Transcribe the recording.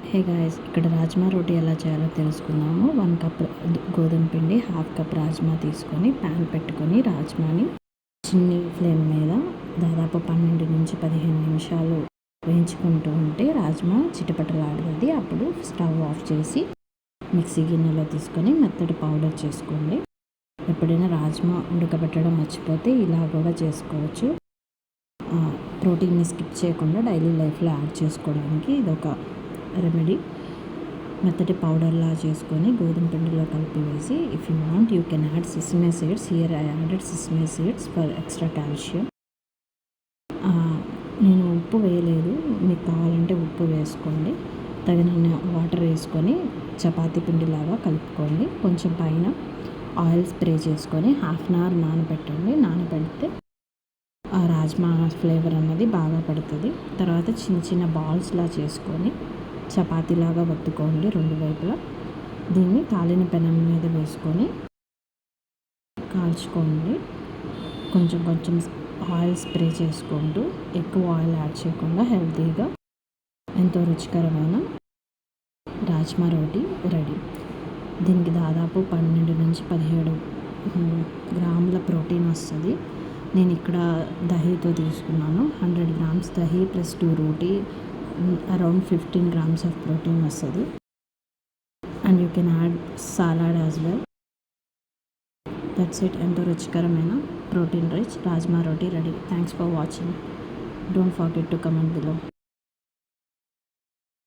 Hey guys, ఇక్కడ రాజ్మా రోటీ ఎలా చేయాలో తెలుసుకుందాము. 1 కప్ గోధుమ పిండి, 1/2 కప్ రాజ్మా తీసుకొని ప్యాన్ పెట్టుకొని రాజ్మాని చిన్ని ఫ్లేమ్ మీద దాదాపు 12 నుంచి 15 నిమిషాలు వేయించుకుంటూ ఉంటే రాజ్మా చిటపటలాడుతుంది. అప్పుడు స్టవ్ ఆఫ్ చేసి మిక్సీ గిన్నెలో తీసుకొని మెత్తటి పౌడర్ చేసుకోండి. ఎప్పుడైనా రాజ్మా ఉడకబెట్టడం మర్చిపోతే ఇలా కూడా చేసుకోవచ్చు. ప్రోటీన్ని స్కిప్ చేయకుండా డైలీ లైఫ్లో యాడ్ చేసుకోవడానికి ఇదొక రెమెడీ. మెత్తటి పౌడర్లా చేసుకొని గోధుమ పిండిలో కలిపి వేసి, if you want you can add sesame seeds. Here I added sesame seeds for extra calcium. నేను ఉప్పు వేయలేదు, మీకు కావాలంటే ఉప్పు వేసుకోండి. తగిన వాటర్ వేసుకొని చపాతీ పిండిలాగా కలుపుకోండి. కొంచెం పైన ఆయిల్ స్ప్రే చేసుకొని 1/2 అవర్ నానబెట్టండి. నానబెడితే ఆ రాజ్మా ఫ్లేవర్ అన్నది బాగా పడుతుంది. తర్వాత చిన్న చిన్న బాల్స్లా చేసుకొని చపాతీలాగా వత్తుకోండి 2 వైపులా. దీన్ని కాలిన పెనం మీద వేసుకొని కాల్చుకోండి. కొంచెం కొంచెం ఆయిల్ స్ప్రే చేసుకుంటూ, ఎక్కువ ఆయిల్ యాడ్ చేయకుండా హెల్తీగా ఎంతో రుచికరమైన రాజ్మా రోటీ రెడీ. దీనికి దాదాపు 12 నుంచి 17 గ్రాముల ప్రోటీన్ వస్తుంది. నేను ఇక్కడ దహీతో తీసుకున్నాను. 100 grams dahi plus 2 roti, around 15 grams of protein వస్తుంది. And you can add salad as well. That's it. ఎంతో రుచికరమైన protein rich rajma roti ready. Thanks for watching. Don't forget to comment below.